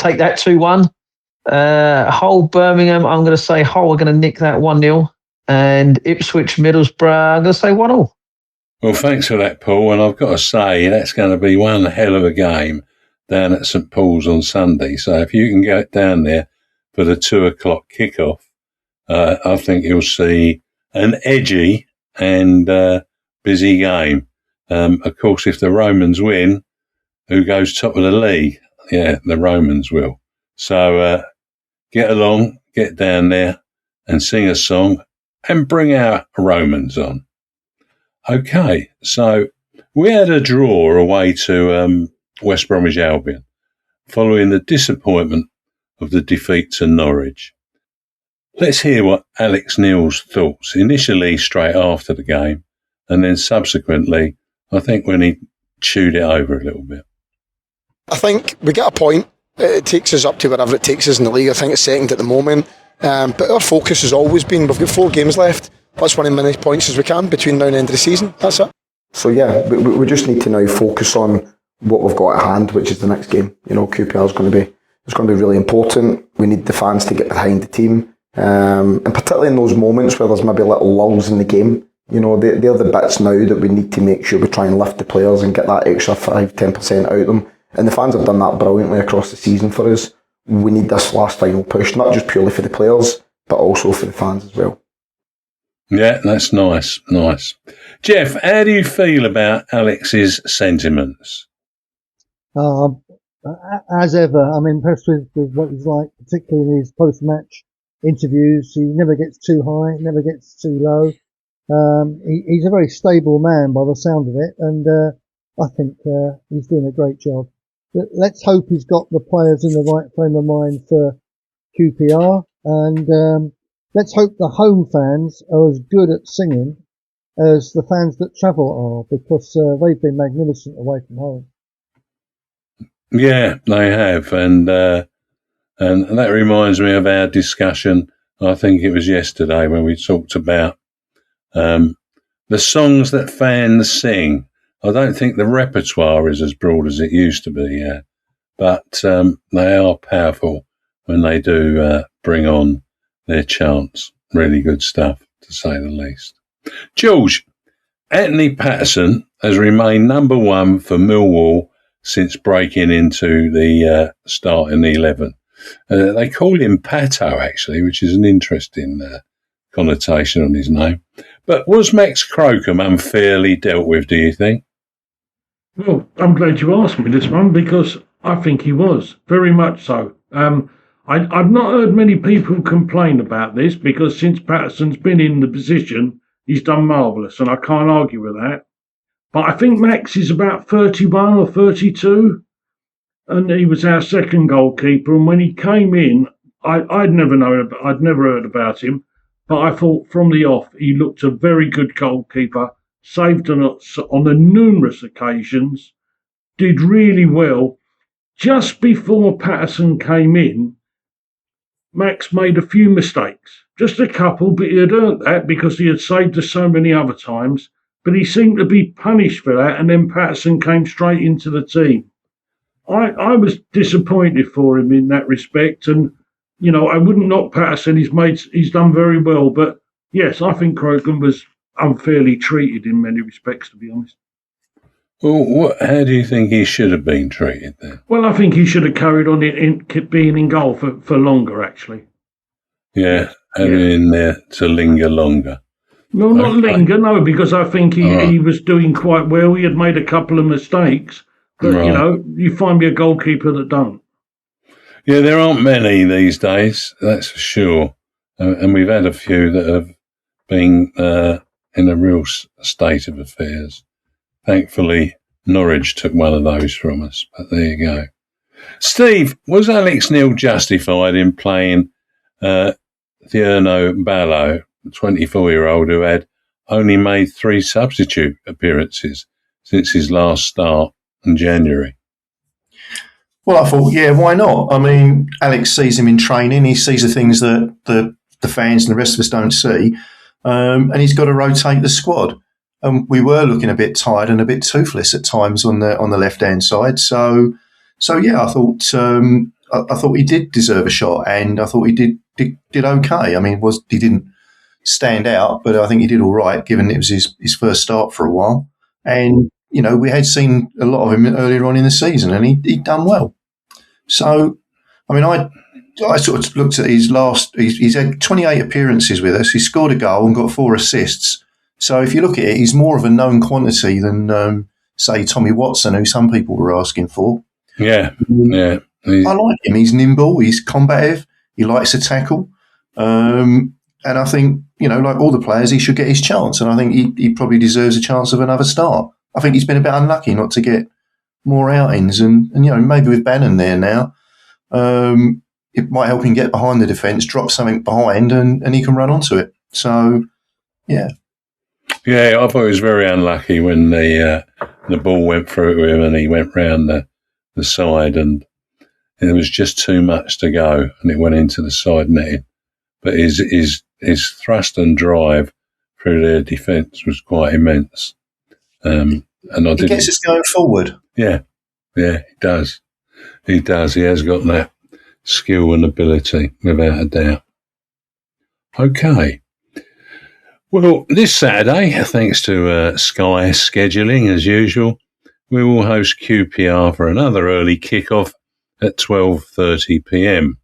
take that 2-1. Hull Birmingham, I'm going to say Hull are going to nick that 1-0. And Ipswich Middlesbrough, I'm going to say 1-1. Well, thanks for that, Paul. And I've got to say, that's going to be one hell of a game down at St Paul's on Sunday. So if you can get down there for the 2:00 kickoff, I think you'll see an edgy and busy game. Of course, if the Romans win, who goes top of the league? Yeah, the Romans will. So get along, get down there and sing a song and bring our Romans on. Okay, so we had a draw away to West Bromwich Albion following the disappointment of the defeat to Norwich. Let's hear what Alex Neil's thoughts initially straight after the game and then subsequently, I think when he chewed it over a little bit. I think we get a point. It takes us up to wherever it takes us in the league. I think it's second at the moment. But our focus has always been, we've got 4 games left. Let's win as many points as we can between now and the end of the season. That's it. So yeah, we just need to now focus on what we've got at hand, which is the next game. You know, QPR is going to be really important. We need the fans to get behind the team. And particularly in those moments where there's maybe little lulls in the game, you know, they're the bits now that we need to make sure we try and lift the players and get that extra 5-10% out of them. And the fans have done that brilliantly across the season for us. We need this last final push, not just purely for the players, but also for the fans as well. Yeah, that's nice. Jeff, how do you feel about Alex's sentiments? As ever, I'm impressed with what he's like, particularly in his post-match interviews. He never gets too high, never gets too low. He's a very stable man by the sound of it, and I think he's doing a great job. But let's hope he's got the players in the right frame of mind for QPR, and let's hope the home fans are as good at singing as the fans that travel are, because they've been magnificent away from home. Yeah, they have, and that reminds me of our discussion. I think it was yesterday when we talked about the songs that fans sing. I don't think the repertoire is as broad as it used to be, but they are powerful when they do bring on their chants. Really good stuff, to say the least. George, Anthony Patterson has remained number 1 for Millwall since breaking into the starting 11. They call him Pato, actually, which is an interesting connotation on his name. But was Max Crocombe unfairly dealt with, do you think? Well, I'm glad you asked me this one, because I think he was, very much so. I've not heard many people complain about this, because since Patterson's been in the position, he's done marvellous, and I can't argue with that. But I think Max is about 31 or 32. and he was our second goalkeeper. And when he came in, I'd never heard about him, but I thought from the off he looked a very good goalkeeper. Saved on a numerous occasions, did really well. Just before Patterson came in, Max made a few mistakes, just a couple, but he had earned that because he had saved us so many other times. But he seemed to be punished for that, and then Patterson came straight into the team. I was disappointed for him in that respect, and I wouldn't knock Patterson. He's done very well, but yes, I think Croghan was unfairly treated in many respects, to be honest. Well, how do you think he should have been treated then? Well, I think he should have carried on being in goal for longer, actually. Yeah, in there to linger longer. No, not linger, no, because I think he was doing quite well. He had made a couple of mistakes, but, you find me a goalkeeper that don't. Yeah, there aren't many these days, that's for sure. And we've had a few that have been in a real state of affairs. Thankfully, Norwich took one of those from us, but there you go. Steve, was Alex Neil justified in playing Thierno Ballo, the 24-year-old who had only made 3 substitute appearances since his last start in January? Well, I thought, yeah, why not? I mean, Alex sees him in training. He sees the things that the fans and the rest of us don't see. And he's got to rotate the squad. We were looking a bit tired and a bit toothless at times on the left-hand side. So yeah, I thought he did deserve a shot, and I thought he did okay. I mean, he didn't stand out, but I think he did all right, given it was his first start for a while. And we had seen a lot of him earlier on in the season, and he'd done well. So, I mean, I sort of looked at his he's had 28 appearances with us. He scored a goal and got 4 assists. So if you look at it, he's more of a known quantity than, say, Tommy Watson, who some people were asking for. Yeah. I like him. He's nimble. He's combative. He likes to tackle. And I think, like all the players, he should get his chance. And I think he probably deserves a chance of another start. I think he's been a bit unlucky not to get more outings. And maybe with Bannon there now, it might help him get behind the defence, drop something behind, and he can run onto it. So, yeah. Yeah, I thought it was very unlucky when the ball went through him and he went round the side, and it was just too much to go, and it went into the side netting. But his thrust and drive through their defence was quite immense. And he gets us going forward. Yeah, he does. He does. He has got that skill and ability, without a doubt. Okay. Well, this Saturday, thanks to Sky scheduling as usual, we will host QPR for another early kick-off at 12:30 p.m.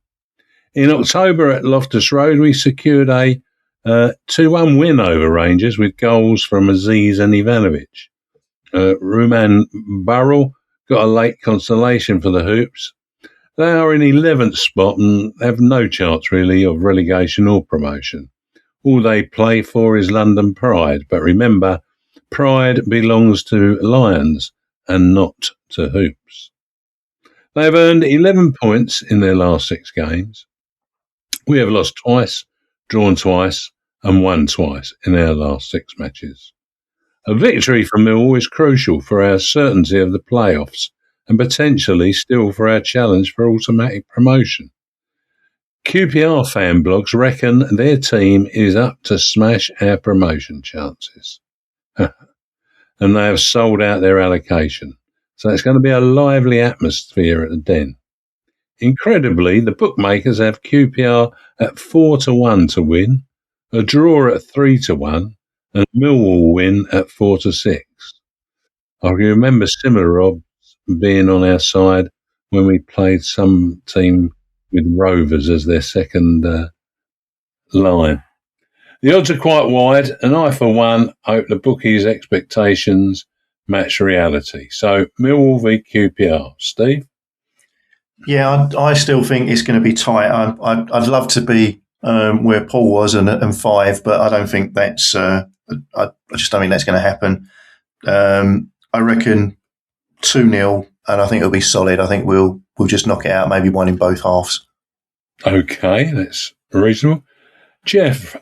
In October at Loftus Road, we secured a 2-1 win over Rangers with goals from Aziz and Ivanovic. Ruman Burrell got a late consolation for the Hoops. They are in 11th spot and have no chance really of relegation or promotion. All they play for is London Pride, but remember, Pride belongs to Lions and not to Hoops. They have earned 11 points in their last 6 games. We have lost twice, drawn twice, and won twice in our last 6 matches. A victory for Millwall is crucial for our certainty of the playoffs and potentially still for our challenge for automatic promotion. QPR fan blogs reckon their team is up to smash our promotion chances. And they have sold out their allocation. So it's going to be a lively atmosphere at the Den. Incredibly, the bookmakers have QPR at 4-1 to win, a draw at 3-1, and Millwall win at 4-6. I remember similar odds being on our side when we played some team with Rovers as their second line. The odds are quite wide, and I, for one, hope the bookies' expectations match reality. So, Millwall v QPR. Steve? Yeah, I still think it's going to be tight. I'd love to be where Paul was and 5, but I don't think that's. I just don't think that's going to happen. I reckon 2-0 and I think it'll be solid. I think we'll just knock it out, maybe one in both halves. Okay, that's reasonable. Jeff?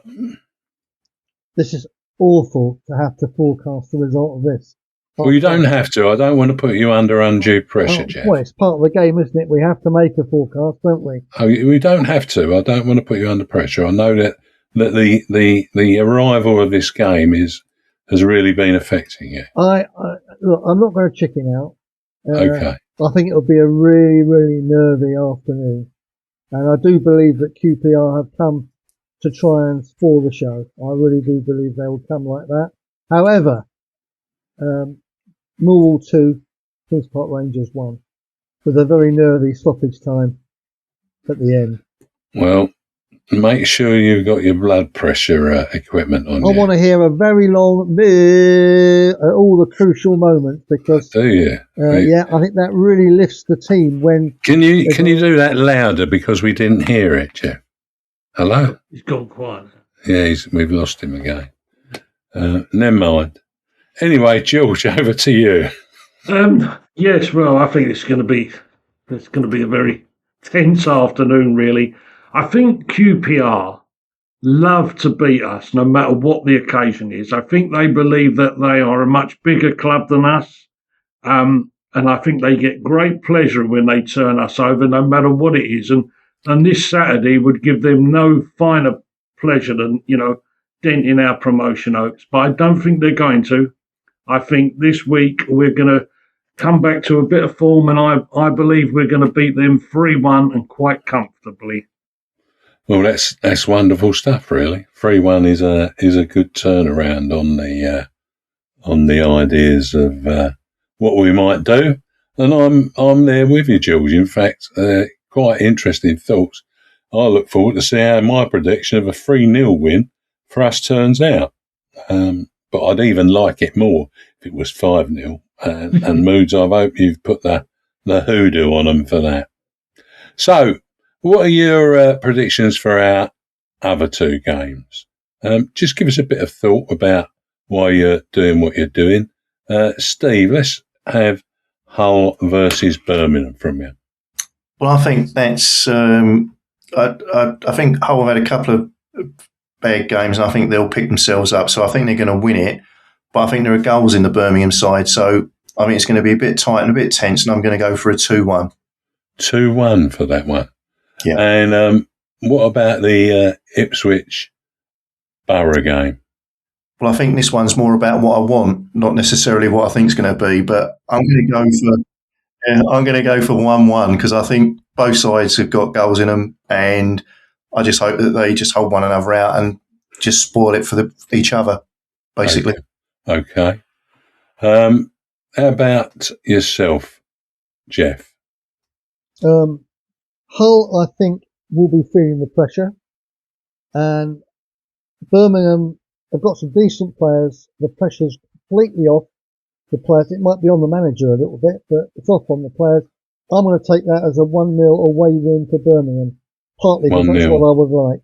This is awful to have to forecast the result of this. Well, you don't have to. I don't want to put you under undue pressure, Jeff. Well, it's part of the game, isn't it? We have to make a forecast, don't we? Oh, we don't have to. I don't want to put you under pressure. I know that the arrival of this game has really been affecting you. Look, I'm not going to chicken out. Okay. I think it'll be a really, really nervy afternoon. And I do believe that QPR have come to try and spoil the show. I really do believe they will come like that. However, Millwall 2, Kings Park Rangers 1, with a very nervy stoppage time at the end. Well, make sure you've got your blood pressure equipment on. I want to hear a very long at all the crucial moments because. Do you? Yeah, I think that really lifts the team when. Can you do that louder because we didn't hear it, Jeff? Hello. He's gone quiet. Yeah, we've lost him again. Never mind. Anyway, George, over to you. Yes, well, I think it's going to be a very tense afternoon, really. I think QPR love to beat us, no matter what the occasion is. I think they believe that they are a much bigger club than us, and I think they get great pleasure when they turn us over, no matter what it is. And this Saturday would give them no finer pleasure than, denting our promotion hopes. But I don't think they're going to. I think this week we're going to come back to a bit of form, and I believe we're going to beat them 3-1 and quite comfortably. Well, that's wonderful stuff, really. 3-1 is a good turnaround on the ideas of what we might do, and I'm there with you, George. In fact, quite interesting thoughts. I look forward to see how my prediction of a 3-0 win for us turns out. But I'd even like it more if it was 5-0. And Moods, I hope you've put the hoodoo on them for that. So, what are your predictions for our other two games? Just give us a bit of thought about why you're doing what you're doing. Steve, let's have Hull versus Birmingham from you. Well, I think that's. I think Hull have had a couple of bad games, and I think they'll pick themselves up. So I think they're going to win it. But I think there are goals in the Birmingham side, so I think it's going to be a bit tight and a bit tense, and I'm going to go for a 2-1. 2-1 for that one. Yeah. And what about the Ipswich Borough game? Well, I think this one's more about what I want, not necessarily what I think is going to be. But I'm going to go for 1-1 because I think both sides have got goals in them, and I just hope that they just hold one another out and just spoil it for each other, basically. Okay. How about yourself, Jeff? Hull, I think, will be feeling the pressure, and Birmingham have got some decent players. The pressure's completely off the players. It might be on the manager a little bit, but it's off on the players. I'm going to take that as a 1-0 away win for Birmingham, partly because that's what I would like.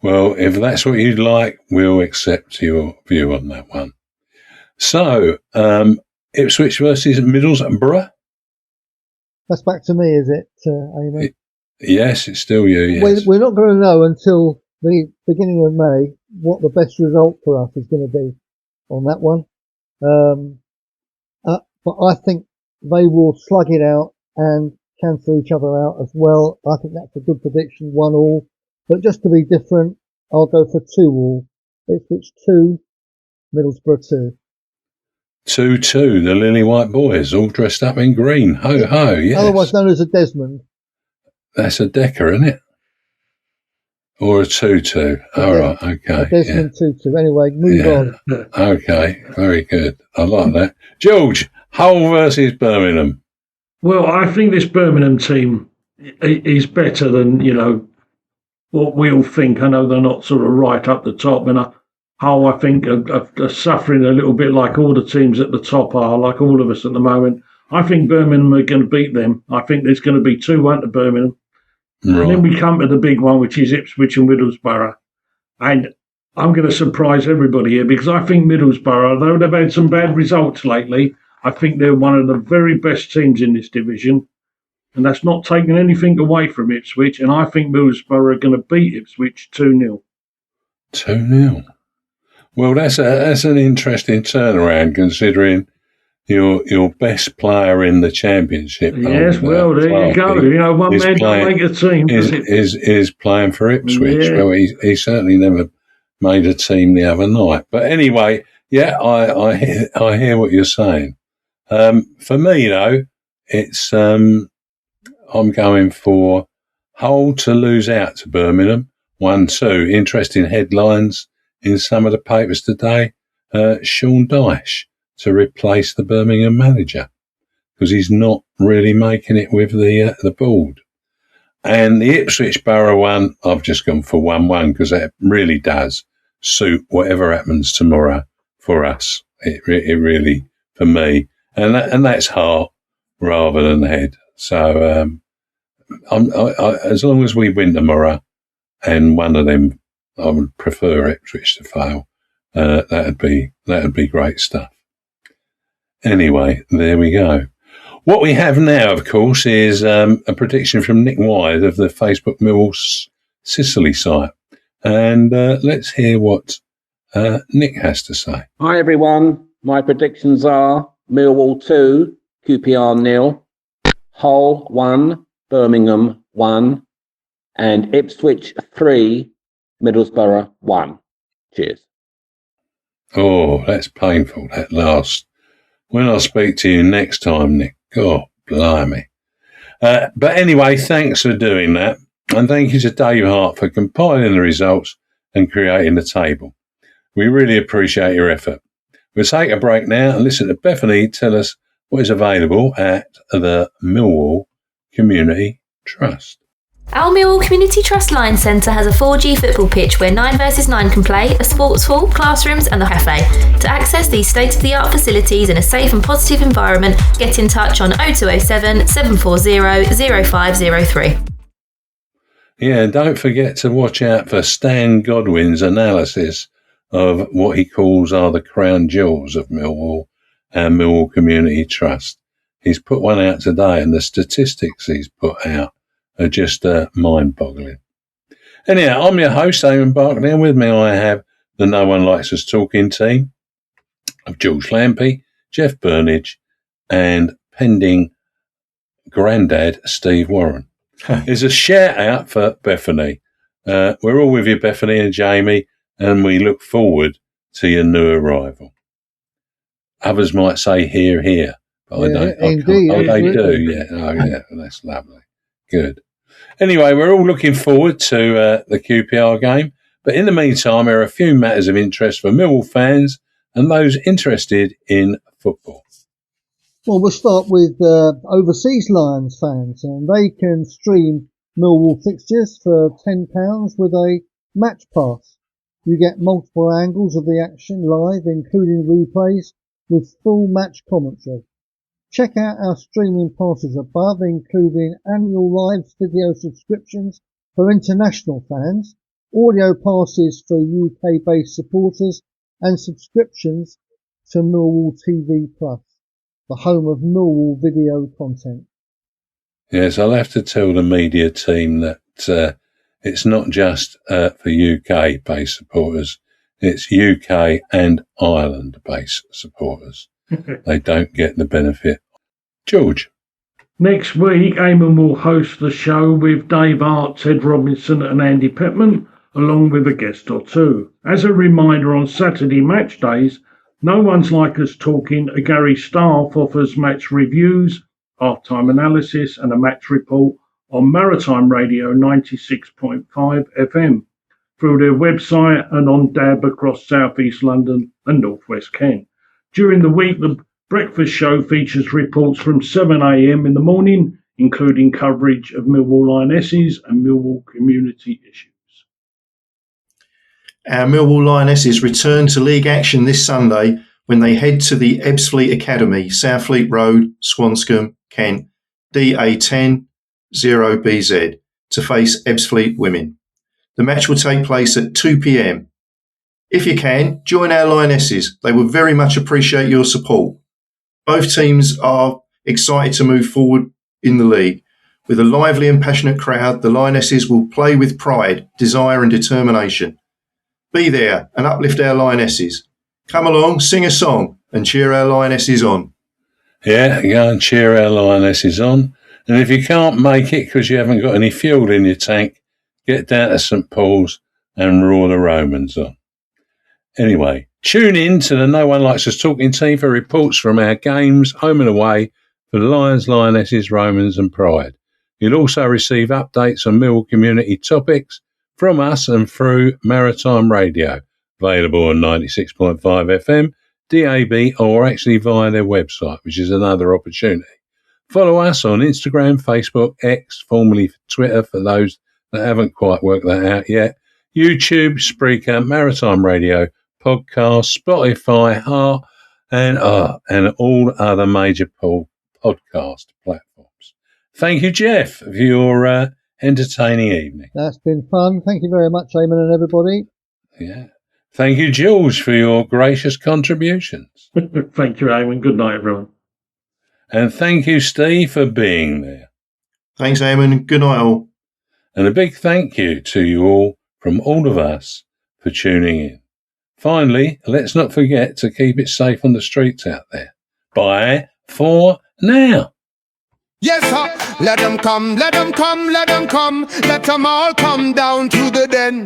Well, if that's what you'd like, we'll accept your view on that one. So, Ipswich versus Middlesbrough? That's back to me, is it, Eamonn? Yes, it's still you, yes. We're not going to know until the beginning of May what the best result for us is going to be on that one. But I think they will slug it out and cancel each other out as well. I think that's a good prediction, 1-1. But just to be different, I'll go for 2-2. Ipswich 2, Middlesbrough 2. 2-2, the Lily White Boys, all dressed up in green. Ho, ho, yes. Otherwise known as a Desmond. That's a Decker, isn't it? Or a 2-2. All right, okay. A Desmond 2-2. Anyway, move on. Okay, very good. I like that. George, Hull versus Birmingham. Well, I think this Birmingham team is better than, what we all think. I know they're not sort of right up the top, and Hull, I think, are suffering a little bit like all the teams at the top are, like all of us at the moment. I think Birmingham are going to beat them. I think there's going to be 2-1 to Birmingham. Right. And then we come to the big one, which is Ipswich and Middlesbrough. And I'm going to surprise everybody here because I think Middlesbrough, though they've had some bad results lately, I think they're one of the very best teams in this division, and that's not taking anything away from Ipswich. And I think Middlesbrough are going to beat Ipswich 2-0. 2-0. Well, that's an interesting turnaround considering your best player in the Championship. Yes, well, there you go. You know, one man don't make a team. Is playing for Ipswich. Yeah. Well, he certainly never made a team the other night. But anyway, yeah, I hear what you're saying. For me, though, it's I'm going for Hull to lose out to Birmingham 1-2. Interesting headlines in some of the papers today. Sean Dyche to replace the Birmingham manager because he's not really making it with the board. And the Ipswich Borough one, I've just gone for 1-1 because it really does suit whatever happens tomorrow for us. It really, for me, and that's heart rather than head. So as long as we win tomorrow, and one of them, I would prefer Ipswich to fail. That'd be great stuff. Anyway, there we go. What we have now, of course, is a prediction from Nick Wythe of the Facebook Millwall Sicily site. And let's hear what Nick has to say. Hi, everyone. My predictions are Millwall 2, QPR 0, Hull 1, Birmingham 1, and Ipswich 3, Middlesbrough 1. Cheers. Oh, that's painful, that last. When I speak to you next time, Nick, God, blimey. But anyway, thanks for doing that. And thank you to Dave Hart for compiling the results and creating the table. We really appreciate your effort. We'll take a break now and listen to Bethany tell us what is available at the Millwall Community Trust. Our Millwall Community Trust Lions Centre has a 4G football pitch where 9 versus 9 can play, a sports hall, classrooms and a cafe. To access these state-of-the-art facilities in a safe and positive environment, get in touch on 0207 740 0503. Yeah, and don't forget to watch out for Stan Godwin's analysis of what he calls are the crown jewels of Millwall and Millwall Community Trust. He's put one out today and the statistics he's put out are just mind-boggling. Anyhow, I'm your host, Eamonn Barclay, and with me I have the No One Likes Talkin team of George Lampey, Jeff Burnige, and pending granddad Steve Warren. There's a shout-out for Bethany. We're all with you, Bethany and Jamie, and we look forward to your new arrival. Others might say hear, hear, but Yeah, I don't. indeed, Oh, they do, absolutely. yeah. Oh, yeah, that's lovely. Good. Anyway, we're all looking forward to the QPR game. But in the meantime, there are a few matters of interest for Millwall fans and those interested in football. Well, we'll start with overseas Lions fans, and they can stream Millwall fixtures for £10 with a match pass. You get multiple angles of the action live, including replays with full match commentary. Check out our streaming passes above, including annual live video subscriptions for international fans, audio passes for UK-based supporters, and subscriptions to Millwall TV Plus, the home of Millwall video content. Yes, I'll have to tell the media team that it's not just for UK-based supporters, it's UK and Ireland-based supporters. They don't get the benefit. George. Next week, Eamonn will host the show with Dave Hart, Ted Robinson and Andy Pittman, along with a guest or two. As a reminder, on Saturday match days, No One's Like Us Talking, a Gary staff offers match reviews, half-time analysis and a match report on Maritime Radio 96.5 FM through their website and on DAB across South East London and North West Kent. During the week, the breakfast show features reports from 7 a.m. in the morning, including coverage of Millwall Lionesses and Millwall community issues. Our Millwall Lionesses return to league action this Sunday when they head to the Ebbsfleet Academy, Southfleet Road, Swanscombe, Kent, DA10 0BZ, to face Ebbsfleet Women. The match will take place at 2 p.m. If you can, join our Lionesses. They would very much appreciate your support. Both teams are excited to move forward in the league. With a lively and passionate crowd, the Lionesses will play with pride, desire and determination. Be there and uplift our Lionesses. Come along, sing a song and cheer our Lionesses on. Yeah, go and cheer our Lionesses on. And if you can't make it because you haven't got any fuel in your tank, get down to St Paul's and roar the Romans on. Anyway, tune in to the No One Likes Talkin team for reports from our games, home and away, for the Lions, Lionesses, Romans and Pride. You'll also receive updates on Millwall community topics from us and through Maritime Radio, available on 96.5 FM, DAB, or actually via their website, which is another opportunity. Follow us on Instagram, Facebook, X, formerly Twitter for those that haven't quite worked that out yet, YouTube, Spreaker, Maritime Radio, Podcast, Spotify, Heart, and all other major podcast platforms. Thank you, Jeff, for your entertaining evening. That's been fun. Thank you very much, Eamonn and everybody. Yeah. Thank you, George, for your gracious contributions. Thank you, Eamonn. Good night, everyone. And thank you, Steve, for being there. Thanks, Eamonn. Good night, all. And a big thank you to you all from all of us for tuning in. Finally, let's not forget to keep it safe on the streets out there. Bye for now. Yes, sir. Let them come, let them come, let them come. Let them all come down to the den.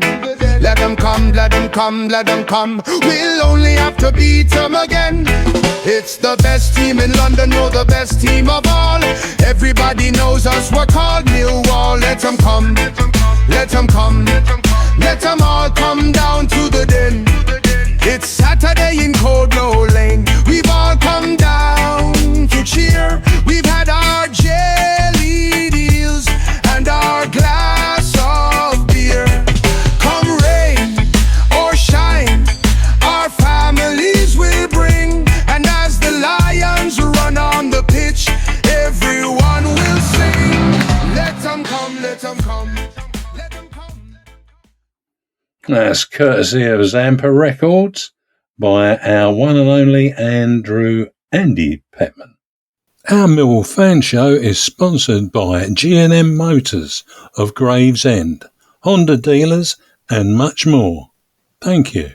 Let them come, let them come, let them come. We'll only have to beat them again. It's the best team in London, no, the best team of all. Everybody knows us, we're called Millwall. Let them come, let them come. Let them all come down to the den. It's Saturday in Cold Blow Lane. We've all come down to cheer. We've had our jelly deals and our glass of beer. Come rain or shine, our families will bring. And as the Lions run on the pitch, everyone will sing. Let them come, let them come. That's courtesy of Zampa Records by our one and only Andy Petman. Our Millwall Fan Show is sponsored by G&M Motors of Gravesend, Honda dealers and much more. Thank you.